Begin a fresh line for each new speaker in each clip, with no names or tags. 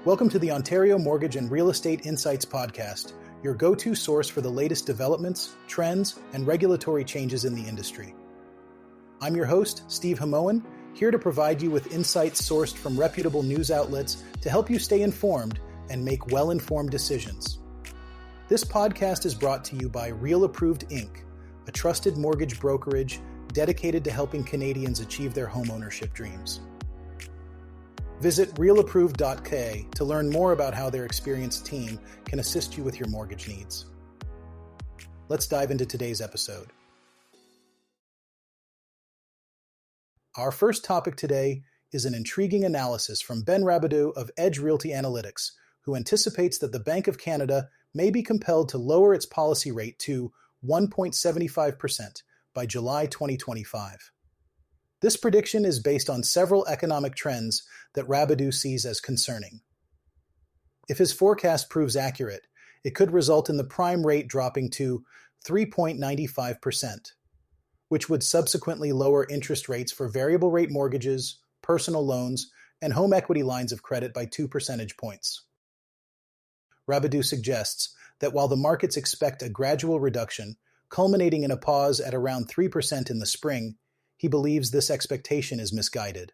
Welcome to the Ontario Mortgage and Real Estate Insights Podcast, your go-to source for the latest developments, trends, and regulatory changes in the industry. I'm your host, Steve Hamoan, here to provide you with insights sourced from reputable news outlets to help you stay informed and make well-informed decisions. This podcast is brought to you by Real Approved Inc., a trusted mortgage brokerage dedicated to helping Canadians achieve their homeownership dreams. Visit realapproved.ca to learn more about how their experienced team can assist you with your mortgage needs. Let's dive into today's episode. Our first topic today is an intriguing analysis from Ben Rabideau of Edge Realty Analytics, who anticipates that the Bank of Canada may be compelled to lower its policy rate to 1.75% by July 2025. This prediction is based on several economic trends that Rabideau sees as concerning. If his forecast proves accurate, it could result in the prime rate dropping to 3.95%, which would subsequently lower interest rates for variable rate mortgages, personal loans, and home equity lines of credit by 2 percentage points. Rabideau suggests that while the markets expect a gradual reduction, culminating in a pause at around 3% in the spring, he believes this expectation is misguided.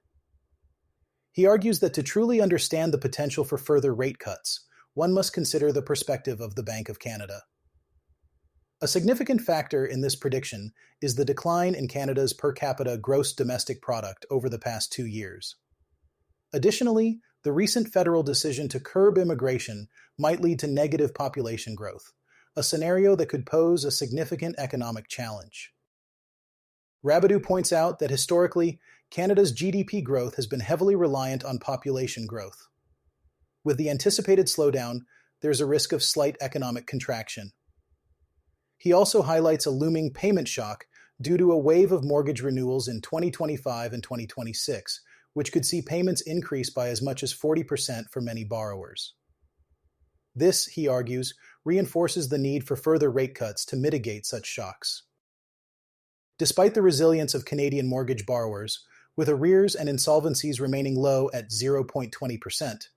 He argues that to truly understand the potential for further rate cuts, one must consider the perspective of the Bank of Canada. A significant factor in this prediction is the decline in Canada's per capita gross domestic product over the past 2 years. Additionally, the recent federal decision to curb immigration might lead to negative population growth, a scenario that could pose a significant economic challenge. Rabideau points out that historically, Canada's GDP growth has been heavily reliant on population growth. With the anticipated slowdown, there's a risk of slight economic contraction. He also highlights a looming payment shock due to a wave of mortgage renewals in 2025 and 2026, which could see payments increase by as much as 40% for many borrowers. This, he argues, reinforces the need for further rate cuts to mitigate such shocks. Despite the resilience of Canadian mortgage borrowers, with arrears and insolvencies remaining low at 0.20%,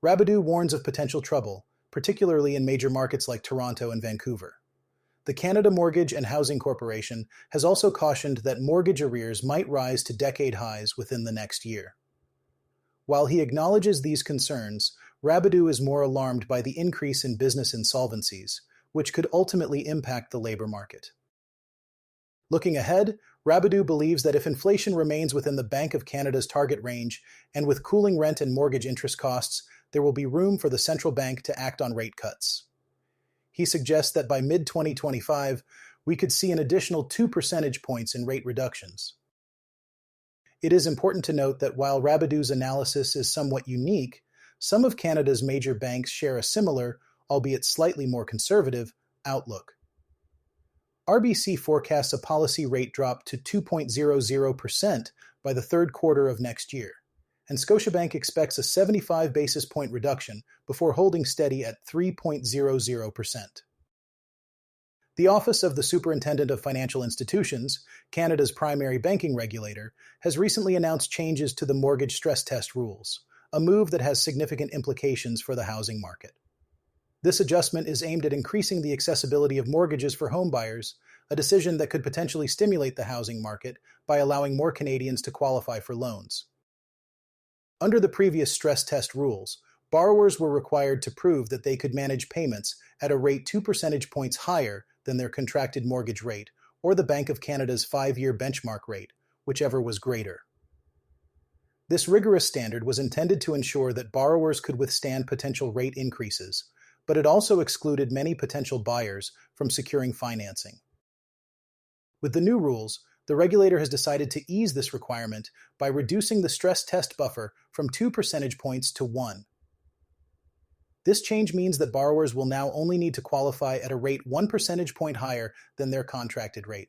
Rabideau warns of potential trouble, particularly in major markets like Toronto and Vancouver. The Canada Mortgage and Housing Corporation has also cautioned that mortgage arrears might rise to decade highs within the next year. While he acknowledges these concerns, Rabideau is more alarmed by the increase in business insolvencies, which could ultimately impact the labor market. Looking ahead, Rabideau believes that if inflation remains within the Bank of Canada's target range, and with cooling rent and mortgage interest costs, there will be room for the central bank to act on rate cuts. He suggests that by mid-2025, we could see an additional 2 percentage points in rate reductions. It is important to note that while Rabideau's analysis is somewhat unique, some of Canada's major banks share a similar, albeit slightly more conservative, outlook. RBC forecasts a policy rate drop to 2.00% by the third quarter of next year, and Scotiabank expects a 75 basis point reduction before holding steady at 3.00%. The Office of the Superintendent of Financial Institutions, Canada's primary banking regulator, has recently announced changes to the mortgage stress test rules, a move that has significant implications for the housing market. This adjustment is aimed at increasing the accessibility of mortgages for homebuyers, a decision that could potentially stimulate the housing market by allowing more Canadians to qualify for loans. Under the previous stress test rules, borrowers were required to prove that they could manage payments at a rate 2 percentage points higher than their contracted mortgage rate or the Bank of Canada's 5-year benchmark rate, whichever was greater. This rigorous standard was intended to ensure that borrowers could withstand potential rate increases, but it also excluded many potential buyers from securing financing. With the new rules, the regulator has decided to ease this requirement by reducing the stress test buffer from 2 percentage points to 1. This change means that borrowers will now only need to qualify at a rate 1 percentage point higher than their contracted rate.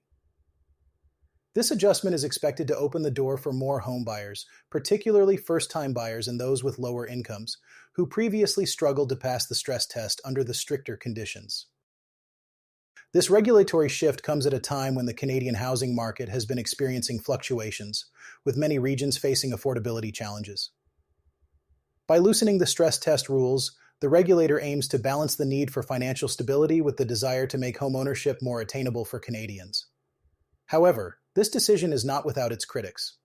This adjustment is expected to open the door for more home buyers, particularly first-time buyers and those with lower incomes, who previously struggled to pass the stress test under the stricter conditions. This regulatory shift comes at a time when the Canadian housing market has been experiencing fluctuations, with many regions facing affordability challenges. By loosening the stress test rules, the regulator aims to balance the need for financial stability with the desire to make homeownership more attainable for Canadians. However, this decision is not without its critics.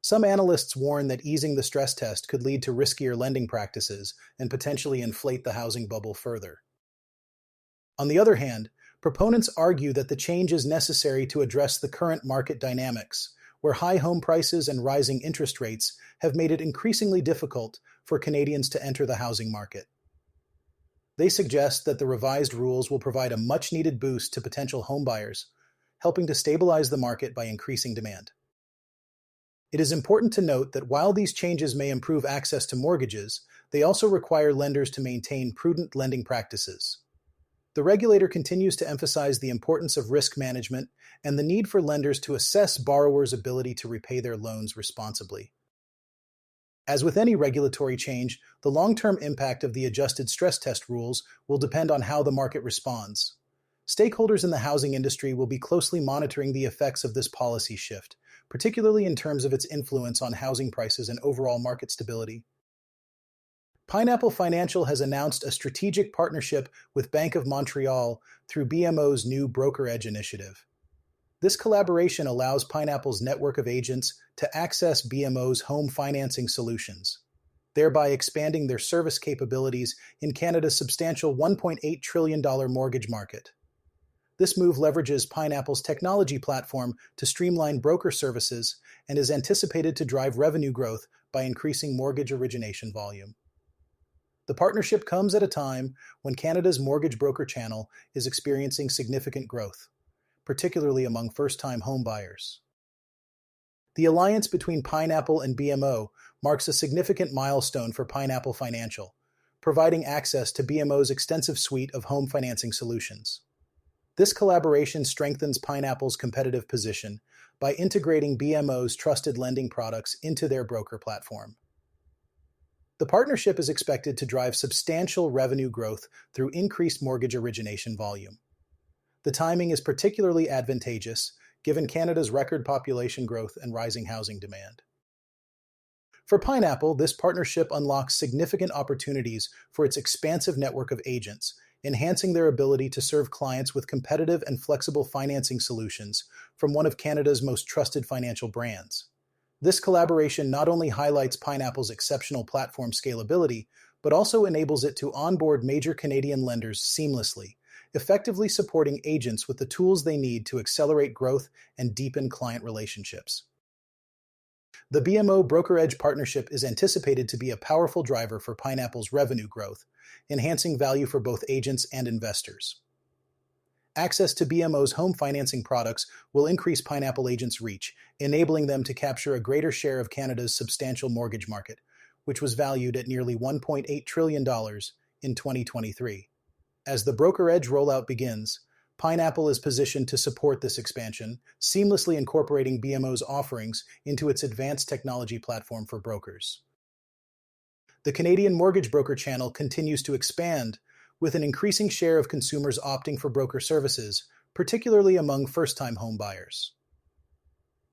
Some analysts warn that easing the stress test could lead to riskier lending practices and potentially inflate the housing bubble further. On the other hand, proponents argue that the change is necessary to address the current market dynamics, where high home prices and rising interest rates have made it increasingly difficult for Canadians to enter the housing market. They suggest that the revised rules will provide a much-needed boost to potential homebuyers, helping to stabilize the market by increasing demand. It is important to note that while these changes may improve access to mortgages, they also require lenders to maintain prudent lending practices. The regulator continues to emphasize the importance of risk management and the need for lenders to assess borrowers' ability to repay their loans responsibly. As with any regulatory change, the long-term impact of the adjusted stress test rules will depend on how the market responds. Stakeholders in the housing industry will be closely monitoring the effects of this policy shift, particularly in terms of its influence on housing prices and overall market stability. Pineapple Financial has announced a strategic partnership with Bank of Montreal through BMO's new Broker Edge initiative. This collaboration allows Pineapple's network of agents to access BMO's home financing solutions, thereby expanding their service capabilities in Canada's substantial $1.8 trillion mortgage market. This move leverages Pineapple's technology platform to streamline broker services and is anticipated to drive revenue growth by increasing mortgage origination volume. The partnership comes at a time when Canada's mortgage broker channel is experiencing significant growth, particularly among first-time home buyers. The alliance between Pineapple and BMO marks a significant milestone for Pineapple Financial, providing access to BMO's extensive suite of home financing solutions. This collaboration strengthens Pineapple's competitive position by integrating BMO's trusted lending products into their broker platform. The partnership is expected to drive substantial revenue growth through increased mortgage origination volume. The timing is particularly advantageous given Canada's record population growth and rising housing demand. For Pineapple, this partnership unlocks significant opportunities for its expansive network of agents, enhancing their ability to serve clients with competitive and flexible financing solutions from one of Canada's most trusted financial brands. This collaboration not only highlights Pineapple's exceptional platform scalability, but also enables it to onboard major Canadian lenders seamlessly, effectively supporting agents with the tools they need to accelerate growth and deepen client relationships. The BMO Broker Edge partnership is anticipated to be a powerful driver for Pineapple's revenue growth, enhancing value for both agents and investors. Access to BMO's home financing products will increase Pineapple agents' reach, enabling them to capture a greater share of Canada's substantial mortgage market, which was valued at nearly $1.8 trillion in 2023. As the Broker Edge rollout begins, Pineapple is positioned to support this expansion, seamlessly incorporating BMO's offerings into its advanced technology platform for brokers. The Canadian mortgage broker channel continues to expand, with an increasing share of consumers opting for broker services, particularly among first-time home buyers.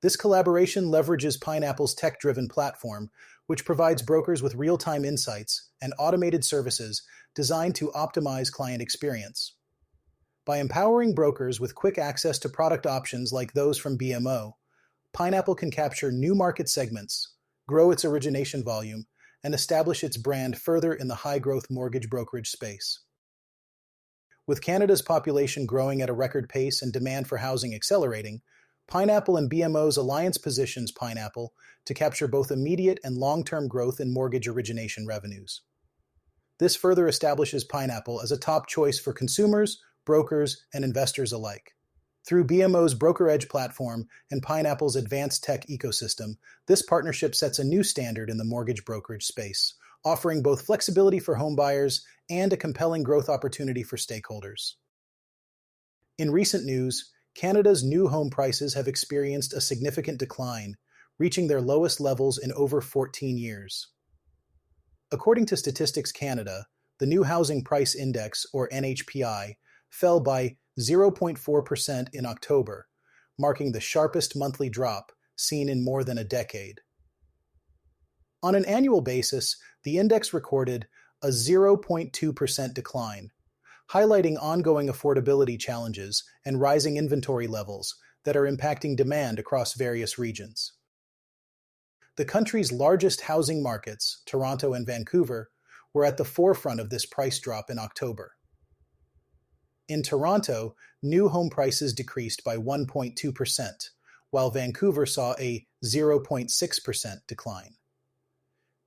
This collaboration leverages Pineapple's tech-driven platform, which provides brokers with real-time insights and automated services designed to optimize client experience. By empowering brokers with quick access to product options like those from BMO, Pineapple can capture new market segments, grow its origination volume, and establish its brand further in the high-growth mortgage brokerage space. With Canada's population growing at a record pace and demand for housing accelerating, Pineapple and BMO's alliance positions Pineapple to capture both immediate and long-term growth in mortgage origination revenues. This further establishes Pineapple as a top choice for consumers, brokers, and investors alike. Through BMO's Broker Edge platform and Pineapple's advanced tech ecosystem, this partnership sets a new standard in the mortgage brokerage space, offering both flexibility for home buyers and a compelling growth opportunity for stakeholders. In recent news, Canada's new home prices have experienced a significant decline, reaching their lowest levels in over 14 years. According to Statistics Canada, the New Housing Price Index, or NHPI, fell by 0.4% in October, marking the sharpest monthly drop seen in more than a decade. On an annual basis, the index recorded a 0.2% decline, highlighting ongoing affordability challenges and rising inventory levels that are impacting demand across various regions. The country's largest housing markets, Toronto and Vancouver, were at the forefront of this price drop in October. In Toronto, new home prices decreased by 1.2%, while Vancouver saw a 0.6% decline.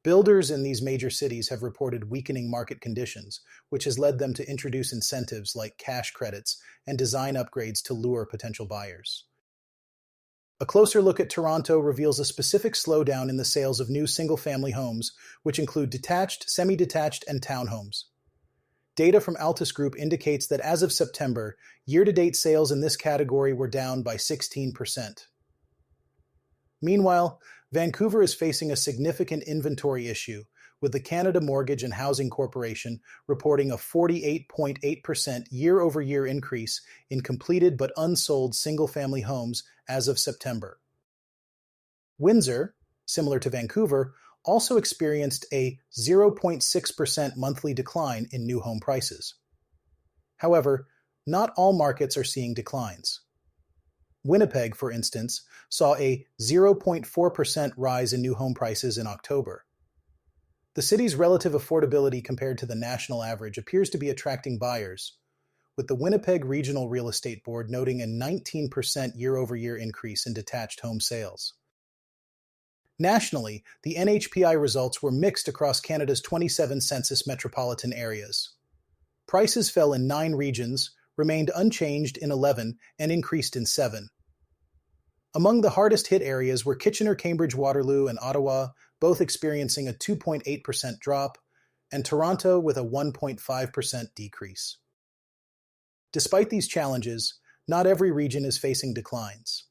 Builders in these major cities have reported weakening market conditions, which has led them to introduce incentives like cash credits and design upgrades to lure potential buyers. A closer look at Toronto reveals a specific slowdown in the sales of new single-family homes, which include detached, semi-detached, and townhomes. Data from Altus Group indicates that as of September, year-to-date sales in this category were down by 16%. Meanwhile, Vancouver is facing a significant inventory issue, with the Canada Mortgage and Housing Corporation reporting a 48.8% year-over-year increase in completed but unsold single-family homes as of September. Windsor, similar to Vancouver, also experienced a 0.6% monthly decline in new home prices. However, not all markets are seeing declines. Winnipeg, for instance, saw a 0.4% rise in new home prices in October. The city's relative affordability compared to the national average appears to be attracting buyers, with the Winnipeg Regional Real Estate Board noting a 19% year-over-year increase in detached home sales. Nationally, the NHPI results were mixed across Canada's 27 census metropolitan areas. Prices fell in 9 regions, remained unchanged in 11, and increased in 7. Among the hardest-hit areas were Kitchener, Cambridge, Waterloo, and Ottawa, both experiencing a 2.8% drop, and Toronto with a 1.5% decrease. Despite these challenges, not every region is facing declines.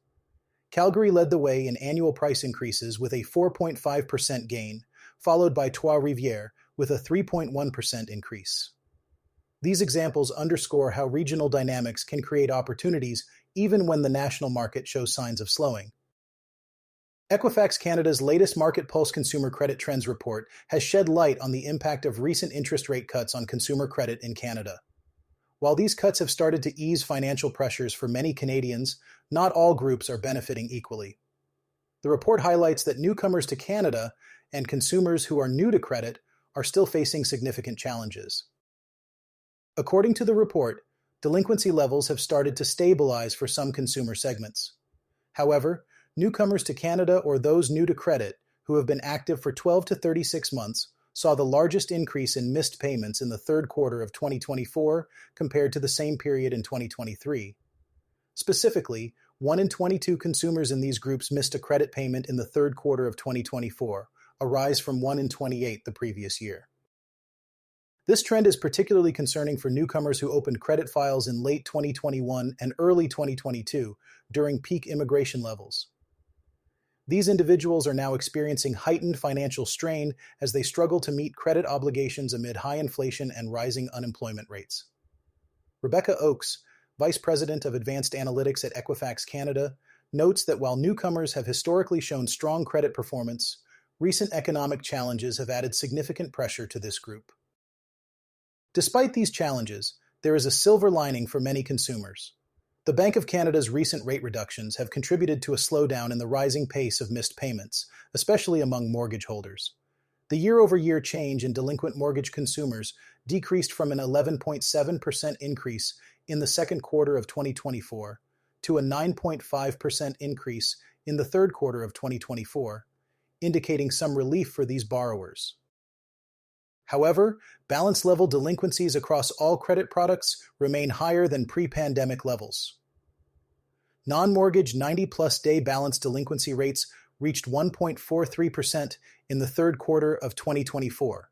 Calgary led the way in annual price increases with a 4.5% gain, followed by Trois-Rivières with a 3.1% increase. These examples underscore how regional dynamics can create opportunities even when the national market shows signs of slowing. Equifax Canada's latest Market Pulse Consumer Credit Trends report has shed light on the impact of recent interest rate cuts on consumer credit in Canada. While these cuts have started to ease financial pressures for many Canadians, not all groups are benefiting equally. The report highlights that newcomers to Canada and consumers who are new to credit are still facing significant challenges. According to the report, delinquency levels have started to stabilize for some consumer segments. However, newcomers to Canada or those new to credit who have been active for 12 to 36 months saw the largest increase in missed payments in the third quarter of 2024 compared to the same period in 2023. Specifically, 1 in 22 consumers in these groups missed a credit payment in the third quarter of 2024, a rise from 1 in 28 the previous year. This trend is particularly concerning for newcomers who opened credit files in late 2021 and early 2022 during peak immigration levels. These individuals are now experiencing heightened financial strain as they struggle to meet credit obligations amid high inflation and rising unemployment rates. Rebecca Oakes, Vice President of Advanced Analytics at Equifax Canada, notes that while newcomers have historically shown strong credit performance, recent economic challenges have added significant pressure to this group. Despite these challenges, there is a silver lining for many consumers. The Bank of Canada's recent rate reductions have contributed to a slowdown in the rising pace of missed payments, especially among mortgage holders. The year-over-year change in delinquent mortgage consumers decreased from an 11.7% increase in the second quarter of 2024 to a 9.5% increase in the third quarter of 2024, indicating some relief for these borrowers. However, balance-level delinquencies across all credit products remain higher than pre-pandemic levels. Non-mortgage 90-plus day balance delinquency rates reached 1.43% in the third quarter of 2024,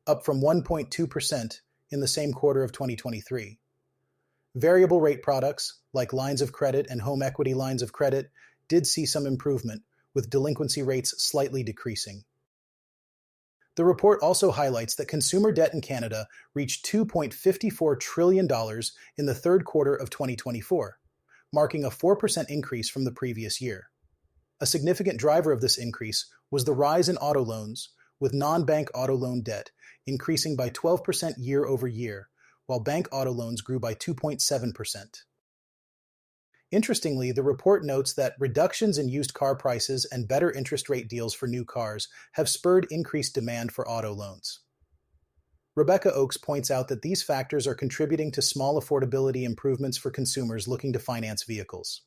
up from 1.2% in the same quarter of 2023. Variable rate products, like lines of credit and home equity lines of credit, did see some improvement, with delinquency rates slightly decreasing. The report also highlights that consumer debt in Canada reached $2.54 trillion in the third quarter of 2024, marking a 4% increase from the previous year. A significant driver of this increase was the rise in auto loans, with non-bank auto loan debt increasing by 12% year over year, while bank auto loans grew by 2.7%. Interestingly, the report notes that reductions in used car prices and better interest rate deals for new cars have spurred increased demand for auto loans. Rebecca Oakes points out that these factors are contributing to small affordability improvements for consumers looking to finance vehicles.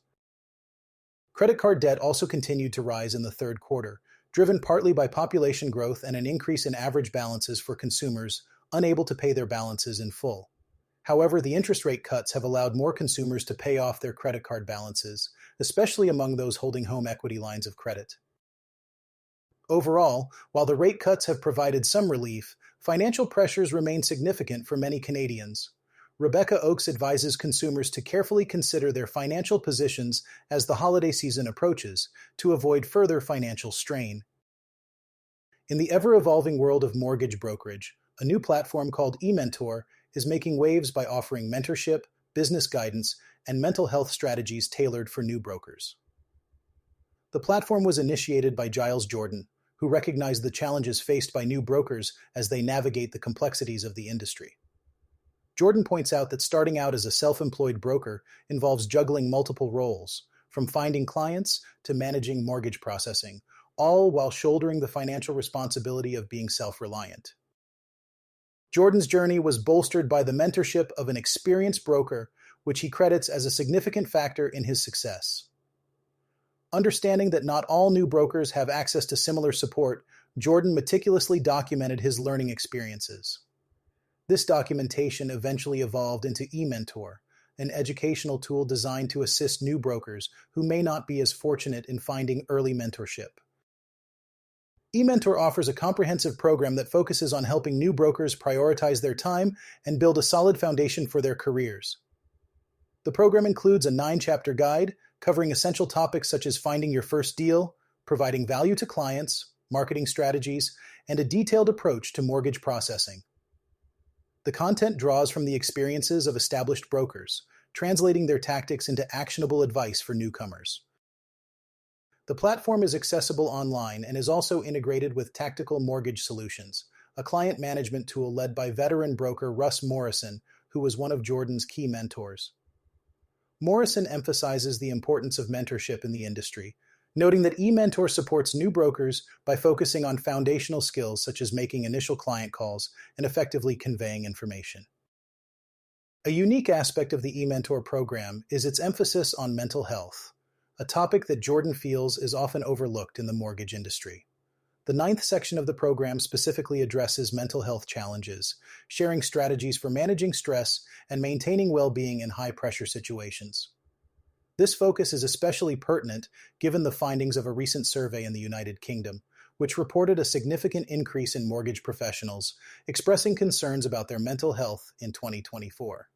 Credit card debt also continued to rise in the third quarter, driven partly by population growth and an increase in average balances for consumers unable to pay their balances in full. However, the interest rate cuts have allowed more consumers to pay off their credit card balances, especially among those holding home equity lines of credit. Overall, while the rate cuts have provided some relief, financial pressures remain significant for many Canadians. Rebecca Oakes advises consumers to carefully consider their financial positions as the holiday season approaches to avoid further financial strain. In the ever-evolving world of mortgage brokerage, a new platform called eMentor is making waves by offering mentorship, business guidance, and mental health strategies tailored for new brokers. The platform was initiated by Giles Jordan, who recognized the challenges faced by new brokers as they navigate the complexities of the industry. Jordan points out that starting out as a self-employed broker involves juggling multiple roles, from finding clients to managing mortgage processing, all while shouldering the financial responsibility of being self-reliant. Jordan's journey was bolstered by the mentorship of an experienced broker, which he credits as a significant factor in his success. Understanding that not all new brokers have access to similar support, Jordan meticulously documented his learning experiences. This documentation eventually evolved into eMentor, an educational tool designed to assist new brokers who may not be as fortunate in finding early mentorship. eMentor offers a comprehensive program that focuses on helping new brokers prioritize their time and build a solid foundation for their careers. The program includes a 9-chapter guide covering essential topics such as finding your first deal, providing value to clients, marketing strategies, and a detailed approach to mortgage processing. The content draws from the experiences of established brokers, translating their tactics into actionable advice for newcomers. The platform is accessible online and is also integrated with Tactical Mortgage Solutions, a client management tool led by veteran broker Russ Morrison, who was one of Jordan's key mentors. Morrison emphasizes the importance of mentorship in the industry, noting that eMentor supports new brokers by focusing on foundational skills such as making initial client calls and effectively conveying information. A unique aspect of the eMentor program is its emphasis on mental health, a topic that Jordan feels is often overlooked in the mortgage industry. The 9th section of the program specifically addresses mental health challenges, sharing strategies for managing stress and maintaining well-being in high-pressure situations. This focus is especially pertinent given the findings of a recent survey in the United Kingdom, which reported a significant increase in mortgage professionals expressing concerns about their mental health in 2024.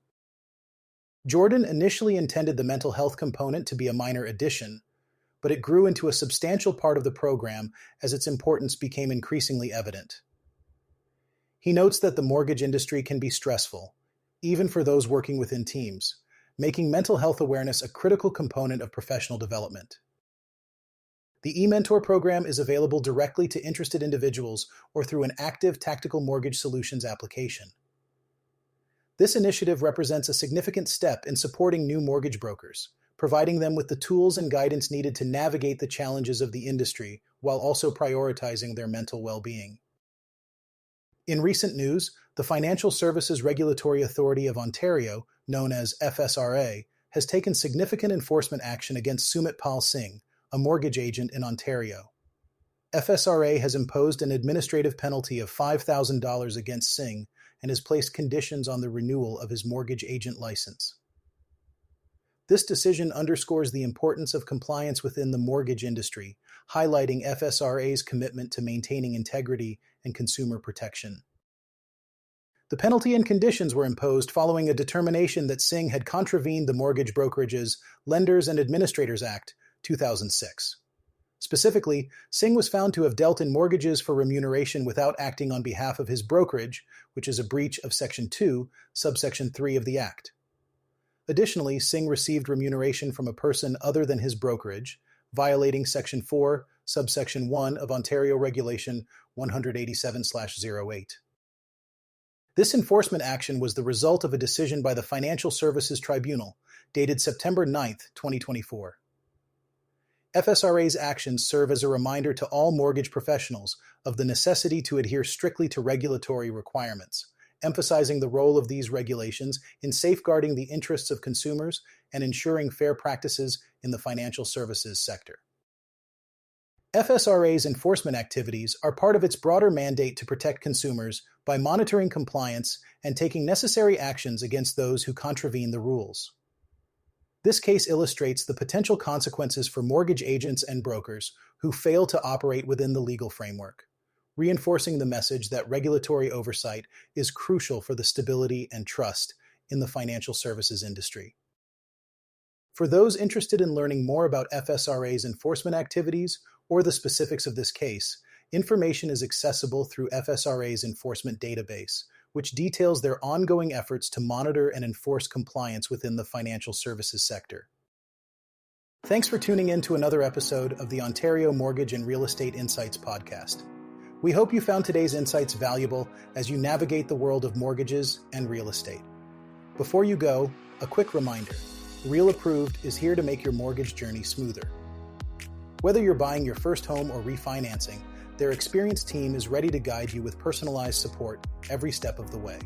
Jordan initially intended the mental health component to be a minor addition, but it grew into a substantial part of the program as its importance became increasingly evident. He notes that the mortgage industry can be stressful, even for those working within teams, making mental health awareness a critical component of professional development. The eMentor program is available directly to interested individuals or through an active Tactical Mortgage Solutions application. This initiative represents a significant step in supporting new mortgage brokers, providing them with the tools and guidance needed to navigate the challenges of the industry while also prioritizing their mental well-being. In recent news, the Financial Services Regulatory Authority of Ontario, known as FSRA, has taken significant enforcement action against Sumit Pal Singh, a mortgage agent in Ontario. FSRA has imposed an administrative penalty of $5,000 against Singh and has placed conditions on the renewal of his mortgage agent license. This decision underscores the importance of compliance within the mortgage industry, highlighting FSRA's commitment to maintaining integrity and consumer protection. The penalty and conditions were imposed following a determination that Singh had contravened the Mortgage Brokerages, Lenders and Administrators Act, 2006. Specifically, Singh was found to have dealt in mortgages for remuneration without acting on behalf of his brokerage, which is a breach of Section 2, Subsection 3 of the Act. Additionally, Singh received remuneration from a person other than his brokerage, violating Section 4, subsection 1 of Ontario Regulation 187/08. This enforcement action was the result of a decision by the Financial Services Tribunal, dated September 9, 2024. FSRA's actions serve as a reminder to all mortgage professionals of the necessity to adhere strictly to regulatory requirements, emphasizing the role of these regulations in safeguarding the interests of consumers and ensuring fair practices in the financial services sector. FSRA's enforcement activities are part of its broader mandate to protect consumers by monitoring compliance and taking necessary actions against those who contravene the rules. This case illustrates the potential consequences for mortgage agents and brokers who fail to operate within the legal framework, reinforcing the message that regulatory oversight is crucial for the stability and trust in the financial services industry. For those interested in learning more about FSRA's enforcement activities or the specifics of this case, information is accessible through FSRA's enforcement database, which details their ongoing efforts to monitor and enforce compliance within the financial services sector. Thanks for tuning in to another episode of the Ontario Mortgage and Real Estate Insights podcast. We hope you found today's insights valuable as you navigate the world of mortgages and real estate. Before you go, a quick reminder: Real Approved is here to make your mortgage journey smoother. Whether you're buying your first home or refinancing, their experienced team is ready to guide you with personalized support every step of the way.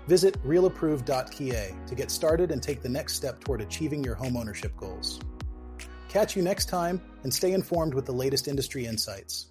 Visit realapproved.ca to get started and take the next step toward achieving your homeownership goals. Catch you next time and stay informed with the latest industry insights.